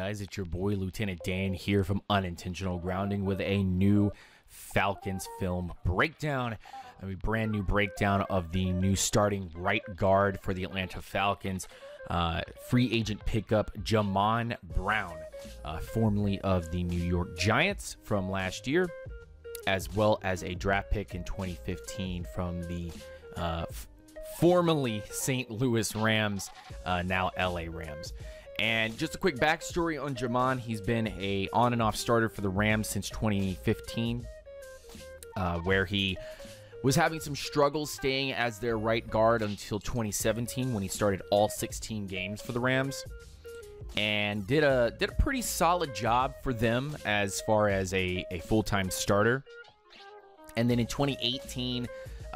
guys? It's your boy Lieutenant Dan here from Unintentional Grounding with a new Falcons film breakdown. A brand new breakdown of the new starting right guard for the Atlanta Falcons. Free agent pickup Jamon Brown, formerly of the New York Giants from last year, as well as a draft pick in 2015 from the formerly St. Louis Rams, now LA Rams. And just a quick backstory on Jamon. He's been a on and off starter for the Rams since 2015, where he was having some struggles staying as their right guard until 2017 when he started all 16 games for the Rams and did a pretty solid job for them as far as a full-time starter. And then in 2018,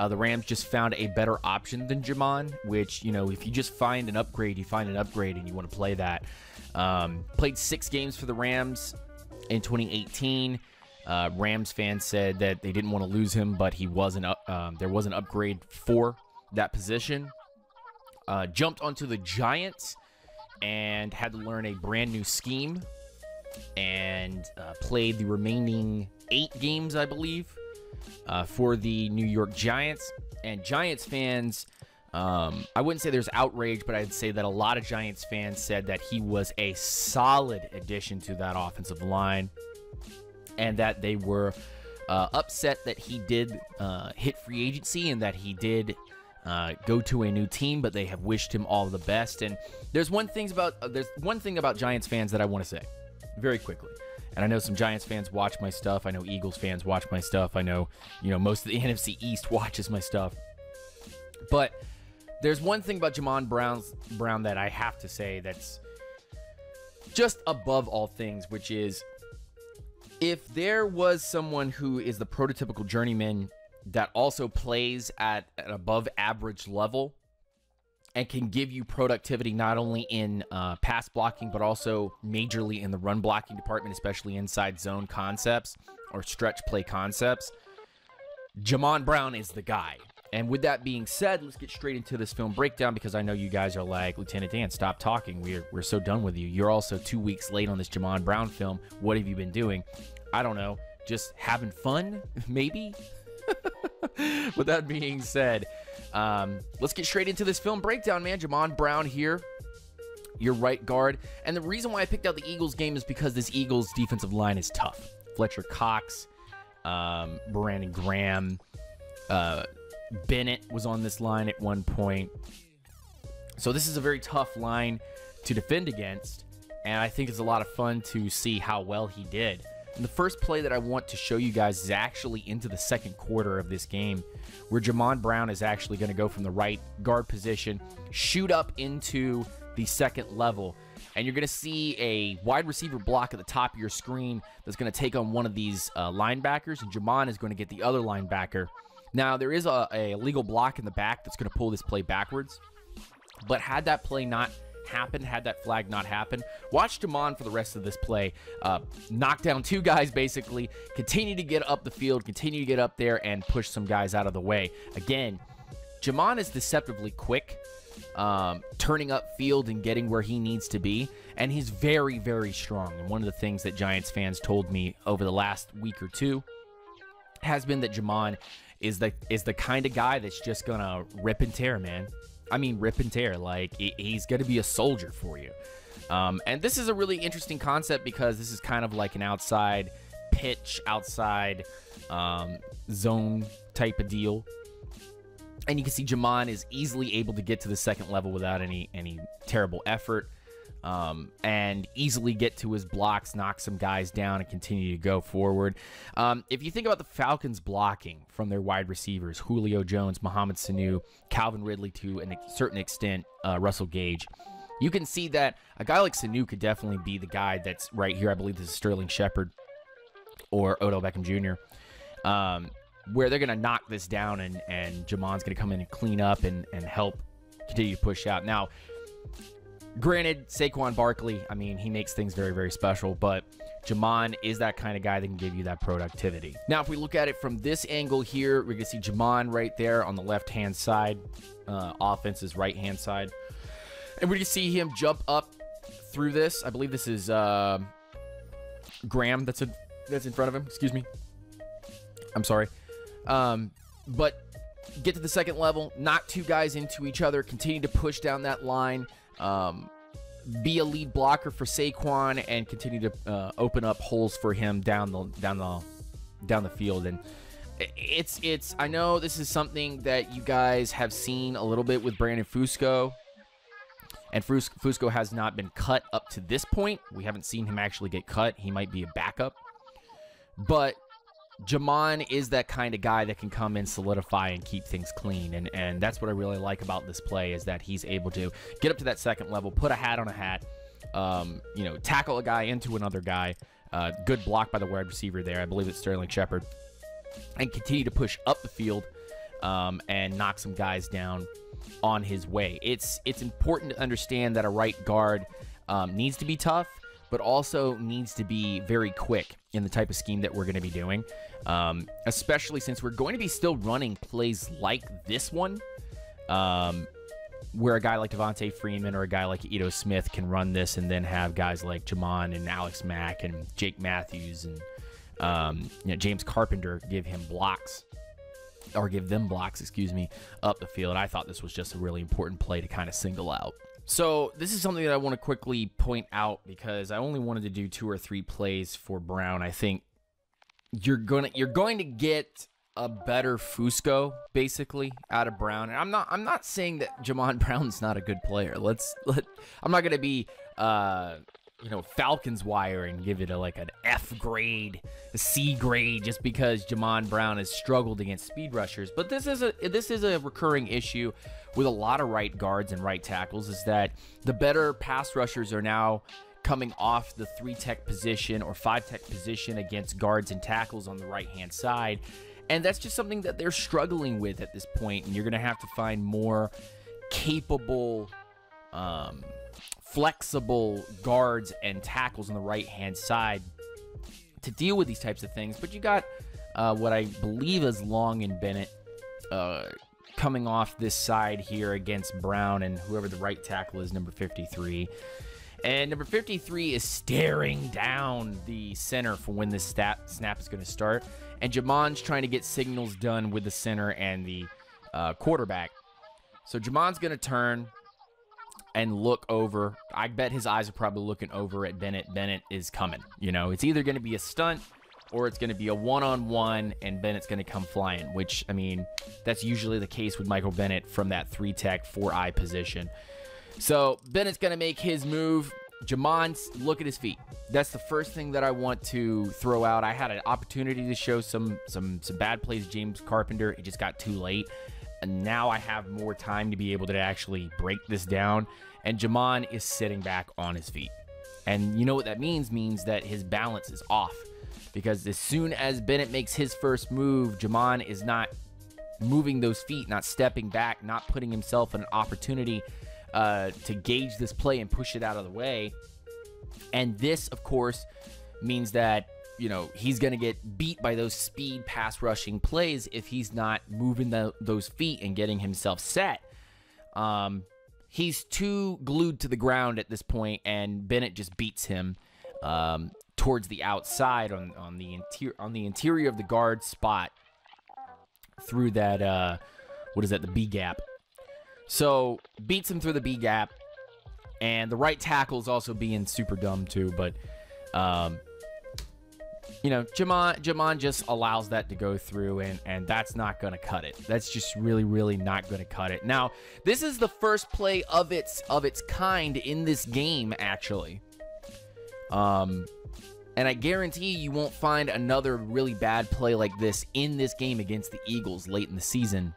the Rams just found a better option than Jamon, which, you know, if you just find an upgrade, you find an upgrade and you want to play that. Played 6 games for the Rams in 2018. Rams fans said that they didn't want to lose him, but he wasn't there was an upgrade for that position. Jumped onto the Giants and had to learn a brand new scheme and played the remaining 8 games, I believe, for the New York Giants. And Giants fans, I wouldn't say there's outrage, but I'd say that a lot of Giants fans said that he was a solid addition to that offensive line, and that they were upset that he did hit free agency and that he did go to a new team, but they have wished him all the best. And there's one thing about Giants fans that I want to say very quickly. And I know some Giants fans watch my stuff. I know Eagles fans watch my stuff. I know, most of the NFC East watches my stuff. But there's one thing about Jamon Brown that I have to say that's just above all things, which is, if there was someone who is the prototypical journeyman that also plays at an above average level and can give you productivity not only in pass blocking, but also majorly in the run blocking department, especially inside zone concepts or stretch play concepts, Jamon Brown is the guy. And with that being said, let's get straight into this film breakdown, because I know you guys are like, Lieutenant Dan, stop talking. We're so done with you. You're also 2 weeks late on this Jamon Brown film. What have you been doing? I don't know. Just having fun, maybe? With that being said, let's get straight into this film breakdown, man. Jamon Brown here, your right guard. And the reason why I picked out the Eagles game is because this Eagles defensive line is tough. Fletcher Cox, Brandon Graham, Bennett was on this line at one point. So this is a very tough line to defend against, and I think it's a lot of fun to see how well he did. And the first play that I want to show you guys is actually into the second quarter of this game, where Jamon Brown is actually going to go from the right guard position, shoot up into the second level, and you're going to see a wide receiver block at the top of your screen that's going to take on one of these linebackers, and Jamon is going to get the other linebacker. Now, there is a legal block in the back that's going to pull this play backwards, but had that play not happened, had that flag not happened, watch Jamon for the rest of this play knock down 2 guys, basically, continue to get up the field, continue to get up there, and push some guys out of the way. Again, Jamon is deceptively quick, turning up field and getting where he needs to be, and he's very, very strong. And one of the things that Giants fans told me over the last week or two has been that Jamon is the kind of guy that's just gonna rip and tear, man. I mean, rip and tear. Like, he's gonna be a soldier for you. And this is a really interesting concept, because this is kind of like an outside pitch, outside zone type of deal. And you can see Jamon is easily able to get to the second level without any terrible effort, and easily get to his blocks, knock some guys down, and continue to go forward. If you think about the Falcons blocking from their wide receivers, Julio Jones, Mohamed Sanu, Calvin Ridley, to a certain extent, Russell Gage, you can see that a guy like Sanu could definitely be the guy that's right here. I believe this is Sterling Shepard or Odell Beckham Jr., where they're going to knock this down, and Jamon's going to come in and clean up and help continue to push out. Now, granted, Saquon Barkley, I mean, he makes things very, very special, but Jamon is that kind of guy that can give you that productivity. Now, if we look at it from this angle here, we're going to see Jamon right there on the left-hand side, offense's right-hand side. And we're going to see him jump up through this. I believe this is Graham that's in front of him. Excuse me. I'm sorry. But get to the second level, knock two guys into each other, continue to push down that line, be a lead blocker for Saquon, and continue to open up holes for him down the field. And it's I know this is something that you guys have seen a little bit with Brandon Fusco, and Fusco has not been cut up to this point. We haven't seen him actually get cut. He might be a backup, but Jamon is that kind of guy that can come in, solidify, and keep things clean. And that's what I really like about this play, is that he's able to get up to that second level, put a hat on a hat, tackle a guy into another guy. Good block by the wide receiver there. I believe it's Sterling Shepard. And continue to push up the field and knock some guys down on his way. It's important to understand that a right guard needs to be tough, but also needs to be very quick in the type of scheme that we're going to be doing, especially since we're going to be still running plays like this one, where a guy like Devontae Freeman or a guy like Ito Smith can run this and then have guys like Jamon and Alex Mack and Jake Matthews and James Carpenter give them blocks, excuse me, up the field. I thought this was just a really important play to kind of single out. So this is something that I want to quickly point out, because I only wanted to do 2 or 3 plays for Brown. I think you're going to get a better Fusco basically out of Brown. And I'm not saying that Jamon Brown's not a good player. I'm not going to be Falcons wire and give it an F grade, a C grade, just because Jamon Brown has struggled against speed rushers. But this is a recurring issue with a lot of right guards and right tackles, is that the better pass rushers are now coming off the 3-tech position or 5-tech position against guards and tackles on the right-hand side. And that's just something that they're struggling with at this point. And you're going to have to find more capable, flexible guards and tackles on the right-hand side to deal with these types of things. But you got what I believe is Long and Bennett coming off this side here against Brown and whoever the right tackle is, number 53. And number 53 is staring down the center for when this snap is going to start. And Jamon's trying to get signals done with the center and the quarterback. So Jamon's going to turn and look over. I bet his eyes are probably looking over at Bennett. Bennett is coming. It's either going to be a stunt or it's going to be a one-on-one, and Bennett's going to come flying, which, I mean, that's usually the case with Michael Bennett from that 3-tech, 4-eye position. So Bennett's going to make his move. Jamon, look at his feet. That's the first thing that I want to throw out. I had an opportunity to show some bad plays, James Carpenter. It just got too late. And now I have more time to be able to actually break this down. And Jamon is sitting back on his feet. And you know what that means? Means that his balance is off. Because as soon as Bennett makes his first move, Jamon is not moving those feet, not stepping back, not putting himself in an opportunity to gauge this play and push it out of the way. And this, of course, means that, he's going to get beat by those speed pass rushing plays if he's not moving those feet and getting himself set. He's too glued to the ground at this point, and Bennett just beats him towards the outside on the interior of the guard spot through that, the B gap. So, beats him through the B gap, and the right tackle is also being super dumb too, but, Jamon just allows that to go through, and that's not going to cut it. That's just really, really not going to cut it. Now, this is the first play of its kind in this game, actually. And I guarantee you won't find another really bad play like this in this game against the Eagles late in the season.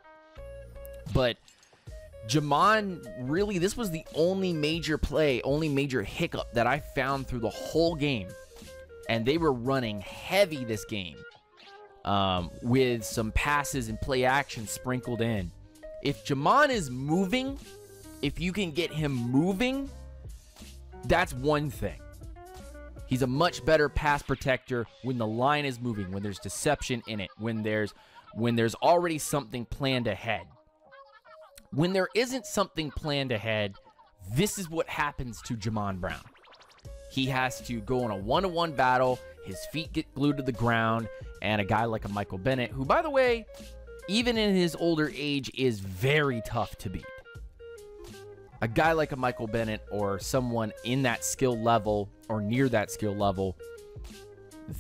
But Jamon, really, this was the only major play, only major hiccup that I found through the whole game. And they were running heavy this game with some passes and play action sprinkled in. If Jamon is moving, if you can get him moving, that's one thing. He's a much better pass protector when the line is moving, when there's deception in it, when there's already something planned ahead. When there isn't something planned ahead, this is what happens to Jamon Brown. he has to go on a one-to-one battle. His feet get glued to the ground, and a guy like a Michael Bennett, who, by the way, even in his older age, is very tough to beat. A guy like a Michael Bennett or someone in that skill level or near that skill level,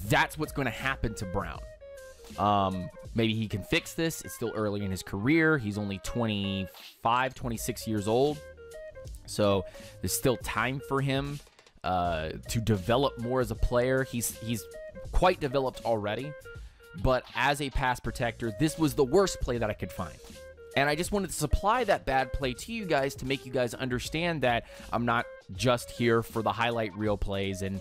that's what's going to happen to Brown. Maybe he can fix this. It's still early in his career. He's only 25, 26 years old. So there's still time for him to develop more as a player. He's quite developed already. But as a pass protector, this was the worst play that I could find. And I just wanted to supply that bad play to you guys to make you guys understand that I'm not just here for the highlight reel plays and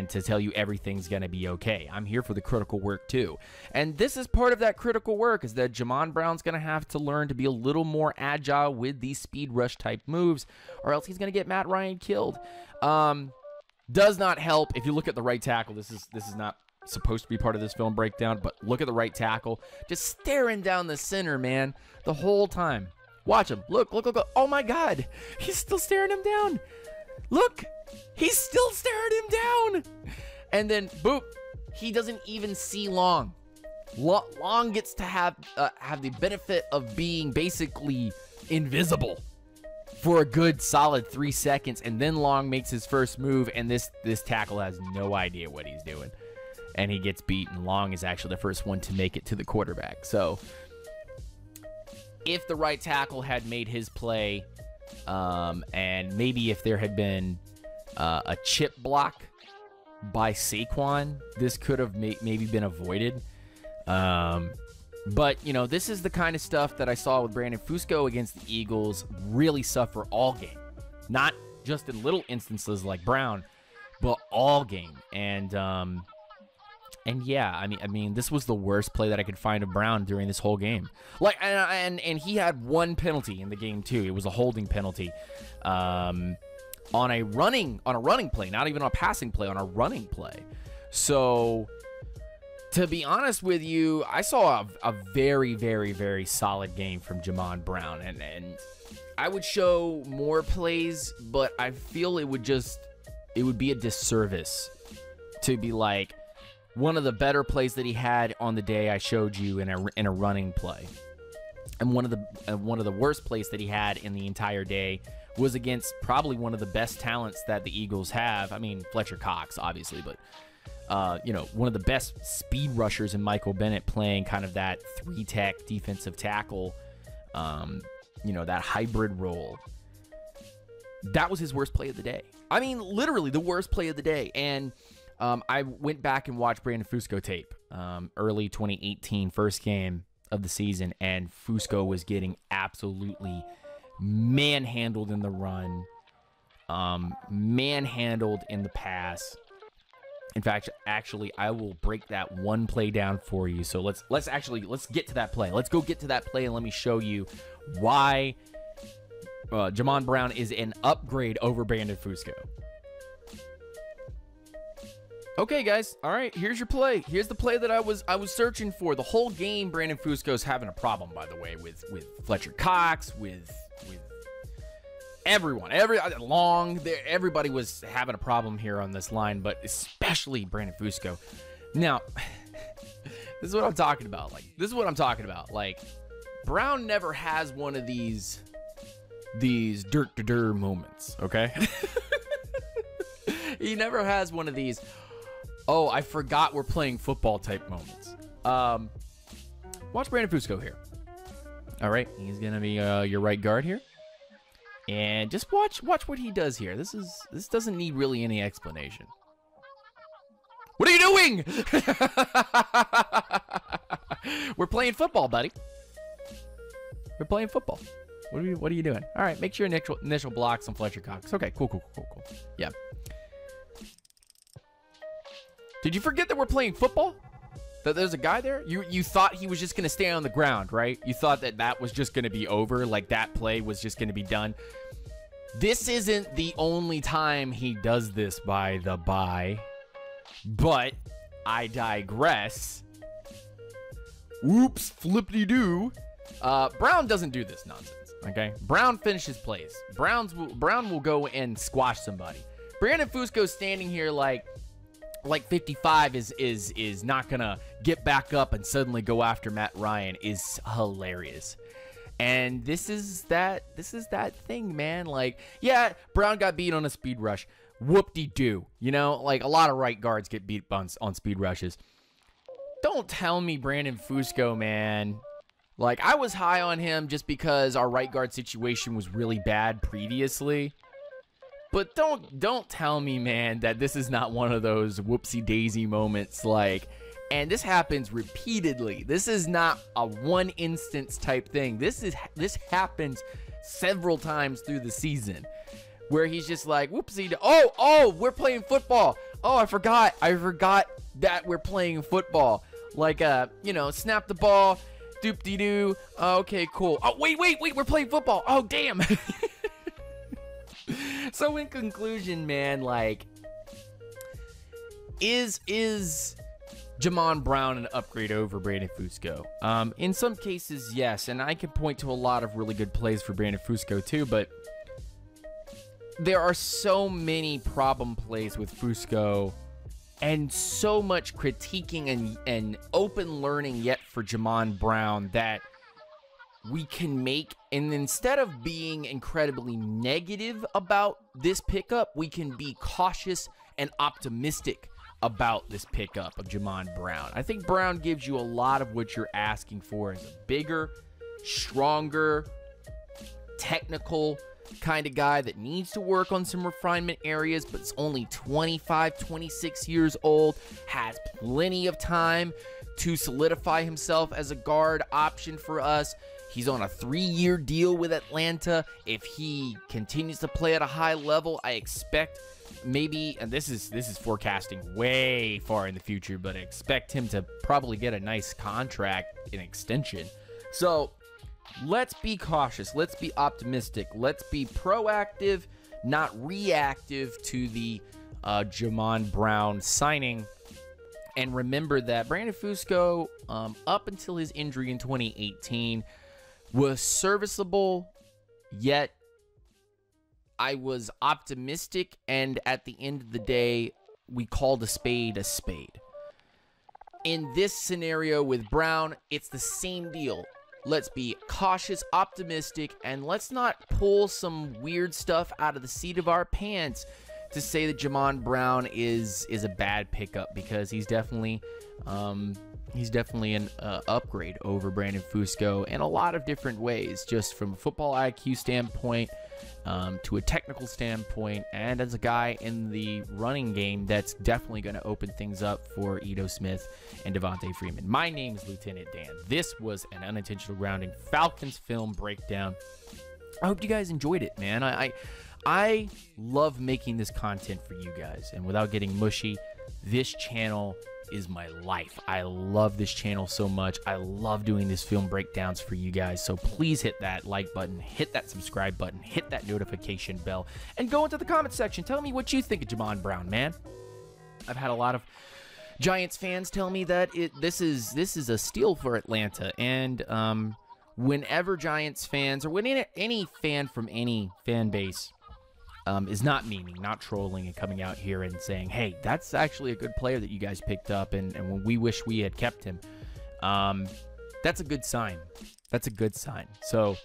to tell you everything's going to be okay. I'm here for the critical work too. And this is part of that critical work, is that Jamon Brown's going to have to learn to be a little more agile with these speed rush type moves, or else he's going to get Matt Ryan killed. Does not help if you look at the right tackle. This is not supposed to be part of this film breakdown, but look at the right tackle. Just staring down the center, man, the whole time. Watch him. Look. Oh, my God. He's still staring him down. Look. He's still staring him down. And then, boop, he doesn't even see Long. Long gets to have the benefit of being basically invisible for a good solid 3 seconds, and then Long makes his first move, and this tackle has no idea what he's doing. And he gets beat, and Long is actually the first one to make it to the quarterback. So if the right tackle had made his play, and maybe if there had been a chip block by Saquon, this could have maybe been avoided. But, you know, this is the kind of stuff that I saw with Brandon Fusco against the Eagles really suffer all game. Not just in little instances like Brown, but all game. And yeah, I mean, this was the worst play that I could find of Brown during this whole game. Like, and he had one penalty in the game too. It was a holding penalty, on a running play, not even on a passing play, on a running play. So, to be honest with you, I saw a very, very, very solid game from Jamon Brown, and I would show more plays, but I feel it would be a disservice to be like, one of the better plays that he had on the day I showed you in a running play, and one of the worst plays that he had in the entire day was against probably one of the best talents that the Eagles have. I mean, Fletcher Cox, obviously, but you know, one of the best speed rushers in Michael Bennett, playing kind of that 3-tech defensive tackle, you know, that hybrid role. That was his worst play of the day. I mean, literally the worst play of the day. And I went back and watched Brandon Fusco tape, early 2018, first game of the season, and Fusco was getting absolutely manhandled in the run, manhandled in the pass. In fact, actually, I will break that one play down for you. So let's get to that play. Let's go get to that play, and let me show you why Jamon Brown is an upgrade over Brandon Fusco. Okay, guys. All right, here's your play. Here's the play that I was searching for. The whole game, Brandon Fusco's having a problem, by the way, with Fletcher Cox, with everyone. Everybody was having a problem here on this line, but especially Brandon Fusco. Now, this is what I'm talking about. Like, Brown never has one of these dirt moments, okay? He never has one of these, oh, I forgot we're playing football type moments. Watch Brandon Fusco here. All right, he's gonna be your right guard here, and just watch what he does here. This doesn't need really any explanation. What are you doing? We're playing football, buddy. We're playing football. What are you doing? All right, make sure initial blocks on Fletcher Cox. Okay, cool. Yeah. Did you forget that we're playing football? That there's a guy there? You thought he was just going to stay on the ground, right? You thought that was just going to be over, like that play was just going to be done. This isn't the only time he does this, by the by. But I digress. Oops, flippity-doo. Brown doesn't do this nonsense, okay? Brown finishes plays. Brown will go and squash somebody. Brandon Fusco standing here like 55 is not gonna get back up and suddenly go after Matt Ryan is hilarious. And this is that thing, man. Like, yeah, Brown got beat on a speed rush. Whoop-de-doo. You know, like a lot of right guards get beat on speed rushes. Don't tell me Brandon Fusco, man. Like, I was high on him just because our right guard situation was really bad previously. But don't tell me, man, that this is not one of those whoopsie-daisy moments. Like, and this happens repeatedly. This is not a one instance type thing. This happens several times through the season, where he's just like, whoopsie. Oh, we're playing football. Oh, I forgot that we're playing football. Like, you know, snap the ball, doop-de-doo. Okay, cool. Oh, wait, we're playing football. Oh, damn. So in conclusion, man, like, is Jamon Brown an upgrade over Brandon Fusco? In some cases, yes, and I can point to a lot of really good plays for Brandon Fusco too, but there are so many problem plays with Fusco and so much critiquing and open learning yet for Jamon Brown that we can make, and instead of being incredibly negative about this pickup, we can be cautious and optimistic about this pickup of Jamon Brown. I think Brown gives you a lot of what you're asking for as a bigger, stronger, technical kind of guy that needs to work on some refinement areas, but is only 25, 26 years old, has plenty of time to solidify himself as a guard option for us. He's on a 3-year deal with Atlanta. If he continues to play at a high level, I expect maybe, and this is forecasting way far in the future, but I expect him to probably get a nice contract, an extension. So let's be cautious. Let's be optimistic. Let's be proactive, not reactive to the Jamon Brown signing. And remember that Brandon Fusco, up until his injury in 2018, was serviceable, yet I was optimistic, and at the end of the day, we called a spade a spade. In this scenario with Brown, it's the same deal. Let's be cautious, optimistic, and let's not pull some weird stuff out of the seat of our pants to say that Jamon Brown is a bad pickup, because he's definitely an upgrade over Brandon Fusco in a lot of different ways, just from a football IQ standpoint, to a technical standpoint, and as a guy in the running game that's definitely going to open things up for Ito Smith and Devontae Freeman. My name is Lieutenant Dan. This was an Unintentional Grounding Falcons film breakdown. I hope you guys enjoyed it, man. I love making this content for you guys, and without getting mushy, this channel is my life. I love this channel so much. I love doing these film breakdowns for you guys. So please hit that like button, hit that subscribe button, hit that notification bell, and go into the comment section. Tell me what you think of Jamon Brown, man. I've had a lot of Giants fans tell me that this is a steal for Atlanta, and whenever Giants fans, or when any fan from any fan base is not memeing, not trolling, and coming out here and saying, hey, that's actually a good player that you guys picked up, and when we wish we had kept him, that's a good sign. That's a good sign. So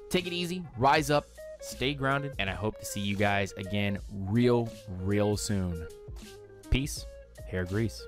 take it easy, rise up, stay grounded, and I hope to see you guys again real soon. Peace, hair grease.